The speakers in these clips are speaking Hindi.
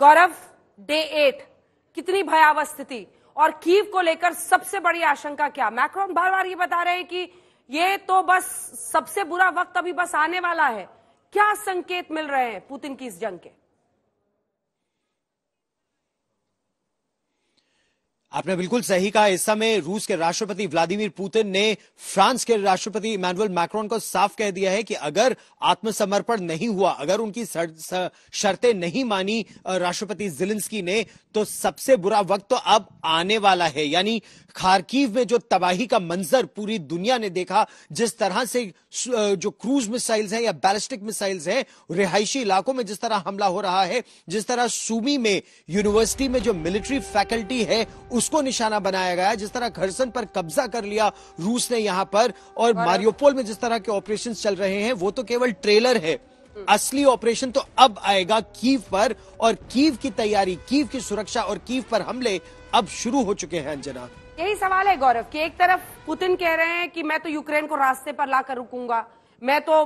गौरव, डे 8 कितनी भयावह स्थिति और कीव को लेकर सबसे बड़ी आशंका क्या? मैक्रोन बार बार ये बता रहे हैं कि ये तो बस सबसे बुरा वक्त अभी बस आने वाला है। क्या संकेत मिल रहे हैं पुतिन की इस जंग के? आपने बिल्कुल सही कहा। इस समय रूस के राष्ट्रपति व्लादिमीर पुतिन ने फ्रांस के राष्ट्रपति इमैनुअल मैक्रोन को साफ कह दिया है कि अगर आत्मसमर्पण नहीं हुआ, अगर उनकी शर्तें नहीं मानी राष्ट्रपति ज़ेलेंस्की ने, तो सबसे बुरा वक्त तो अब आने वाला है। यानी खार्किव में जो तबाही का मंजर पूरी दुनिया ने देखा, जिस तरह से जो क्रूज मिसाइल्स हैं या बैलिस्टिक मिसाइल्स हैं, रिहायशी इलाकों में जिस तरह हमला हो रहा है, जिस तरह सूमी में यूनिवर्सिटी में जो मिलिट्री फैकल्टी है उसको निशाना बनाया गया, जिस तरह खरसन पर कब्जा कर लिया रूस ने यहां पर, और मारियोपोल में जिस तरह के ऑपरेशन चल रहे हैं, वो तो केवल ट्रेलर है। असली ऑपरेशन तो अब आएगा कीव पर, और कीव की तैयारी, कीव की सुरक्षा और कीव पर हमले अब शुरू हो चुके हैं। अंजना, यही सवाल है गौरव कि एक तरफ पुतिन कह रहे हैं कि मैं तो यूक्रेन को रास्ते पर लाकर रुकूंगा, मैं तो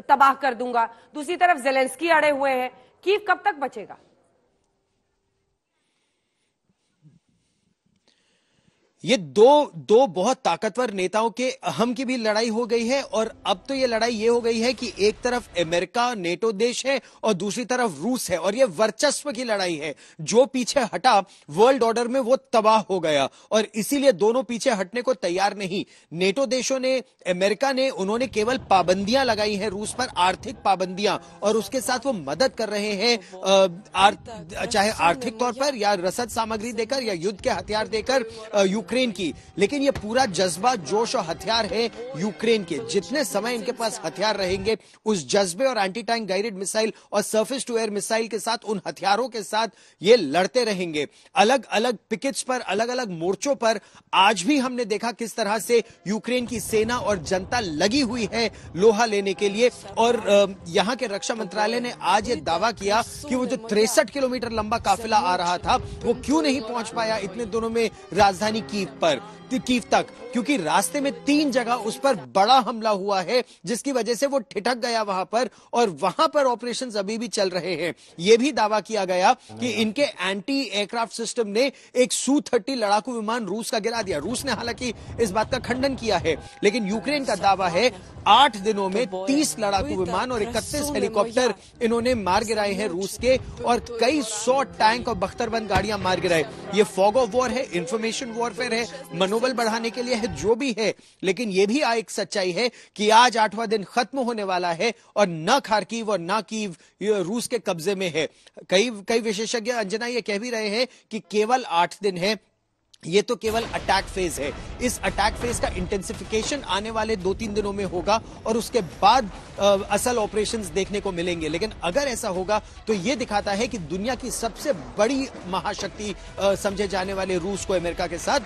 तबाह कर दूंगा, दूसरी तरफ ज़ेलेंस्की अड़े हुए हैं। कीव कब तक बचेगा? ये दो बहुत ताकतवर नेताओं के अहम की भी लड़ाई हो गई है, और अब तो ये लड़ाई ये हो गई है कि एक तरफ अमेरिका नेटो देश है और दूसरी तरफ रूस है, और ये वर्चस्व की लड़ाई है। जो पीछे हटा वर्ल्ड ऑर्डर में वो तबाह हो गया, और इसीलिए दोनों पीछे हटने को तैयार नहीं। नेटो देशों ने, अमेरिका ने, उन्होंने केवल पाबंदियां लगाई हैं रूस पर, आर्थिक पाबंदियां, और उसके साथ वो मदद कर रहे हैं, चाहे आर्थिक तौर पर या रसद सामग्री देकर या युद्ध के हथियार देकर यूक्रेन की। लेकिन ये पूरा जज्बा, जोश और हथियार है यूक्रेन के। जितने समय इनके पास हथियार रहेंगे, उस जज्बे और एंटी टैंक गाइडेड मिसाइल और सरफेस टू एयर मिसाइल के साथ, उन हथियारों के साथ ये लड़ते रहेंगे। अलग अलग पिकेट्स पर, अलग अलग मोर्चों पर आज भी हमने देखा किस तरह से यूक्रेन की सेना और जनता लगी हुई है लोहा लेने के लिए। और यहां के रक्षा मंत्रालय ने आज ये दावा किया कि वो जो 63 किलोमीटर लंबा काफिला आ रहा था, वो क्यों नहीं पहुंच पाया इतने दिनों में राजधानी कीव तक, क्योंकि रास्ते में 3 जगह उस पर बड़ा हमला हुआ है, जिसकी वजह से वो ठिठक गया वहां पर, और वहां पर ऑपरेशंस अभी भी चल रहे हैं। यह भी दावा किया गया कि इनके एंटी एयरक्राफ्ट सिस्टम ने एक Su-30 लड़ाकू विमान रूस का गिरा दिया। रूस ने हालांकि इस बात का खंडन किया है, लेकिन यूक्रेन का दावा है 8 दिनों में 30 लड़ाकू विमान और 31 हेलीकॉप्टर इन्होंने मार गिराए हैं रूस के, और कई 100 टैंक और बख्तरबंद गाड़ियां मार गिराए। ये फॉग ऑफ वॉर है, इंफॉर्मेशन वॉरफेयर है, मनोबल बढ़ाने के लिए है, जो भी है। लेकिन यह भी एक सच्चाई है कि आज 8वां दिन खत्म होने वाला है, और न खार्किव और न कीव रूस के कब्जे में है। कई विशेषज्ञ अंजना ये कह भी रहे हैं कि केवल 8 दिन है, ये तो केवल अटैक फेज है। इस अटैक फेज का इंटेंसिफिकेशन आने वाले 2-3 दिनों में होगा, और उसके बाद असल ऑपरेशंस देखने को मिलेंगे। लेकिन अगर ऐसा होगा तो यह दिखाता है कि दुनिया की सबसे बड़ी महाशक्ति समझे जाने वाले रूस को, अमेरिका के साथ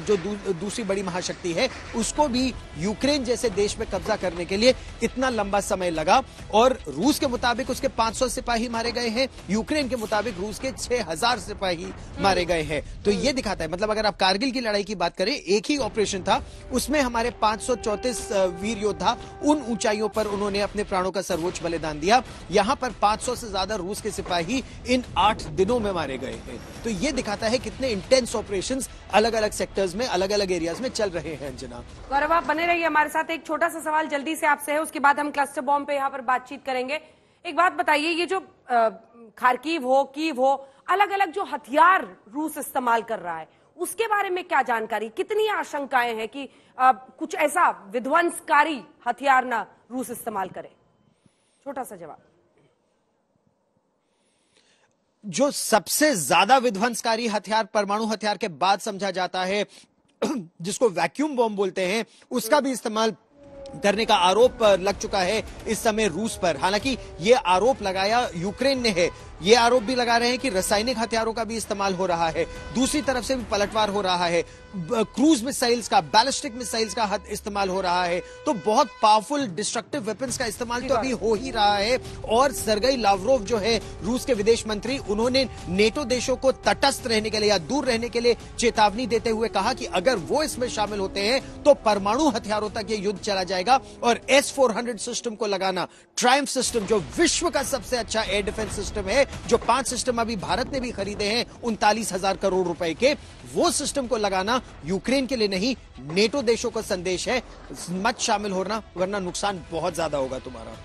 जो दूसरी बड़ी महाशक्ति है, उसको भी यूक्रेन जैसे देश में कब्जा करने के लिए इतना लंबा समय लगा। और रूस के मुताबिक उसके 500 सिपाही मारे गए हैं, यूक्रेन के मुताबिक रूस के 6000 सिपाही मारे गए हैं। तो यह दिखाता है, मतलब अगर आप कारगिल की लड़ाई की बात करें, एक ही ऑपरेशन था, उसमें हमारे 534 वीर योद्धा उन ऊंचाइयों पर उन्होंने अपने प्राणों का सर्वोच्च बलिदान दिया। यहां पर 500 से ज्यादा रूस के सिपाही इन 8 दिनों में मारे गए हैं। तो यह दिखाता है कितने इंटेंस ऑपरेशंस अलग अलग सेक्टर्स में, अलग अलग एरियाज में चल रहे हैं। अंजना, गौरव, आप बने रहिए हमारे साथ। एक छोटा सा सवाल जल्दी से आपसे है, उसके बाद हम क्लस्टर बॉम्ब पे यहाँ पर बातचीत करेंगे। एक बात बताइए, ये जो खार्किव हो, कीव हो, अलग अलग जो हथियार रूस इस्तेमाल कर रहा है, उसके बारे में क्या जानकारी, कितनी आशंकाएं हैं कि कुछ ऐसा विध्वंसकारी हथियार ना रूस इस्तेमाल करे? छोटा सा जवाब। जो सबसे ज्यादा विध्वंसकारी हथियार परमाणु हथियार के बाद समझा जाता है, जिसको वैक्यूम बॉम्ब बोलते हैं, उसका भी इस्तेमाल करने का आरोप लग चुका है इस समय रूस पर। हालांकि यह आरोप लगाया यूक्रेन ने है, ये आरोप भी लगा रहे हैं कि रासायनिक हथियारों का भी इस्तेमाल हो रहा है, दूसरी तरफ से भी पलटवार हो रहा है, क्रूज मिसाइल्स का, बैलिस्टिक मिसाइल्स का इस्तेमाल हो रहा है। तो बहुत पावरफुल डिस्ट्रक्टिव वेपन्स का इस्तेमाल तो अभी हो ही रहा है। और सर्गेई लावरोव जो है रूस के विदेश मंत्री, उन्होंने नेटो देशों को तटस्थ रहने के लिए या दूर रहने के लिए चेतावनी देते हुए कहा कि अगर वो इसमें शामिल होते हैं तो परमाणु हथियारों तक ये युद्ध चला जाएगा। और S-400 सिस्टम को लगाना, ट्रायम्फ सिस्टम जो विश्व का सबसे अच्छा एयर डिफेंस सिस्टम है, जो 5 सिस्टम अभी भारत ने भी खरीदे हैं 39,000 करोड़ रुपए के, वो सिस्टम को लगाना यूक्रेन के लिए नहीं, नेटो देशों का संदेश है, मत शामिल होना वरना नुकसान बहुत ज्यादा होगा तुम्हारा।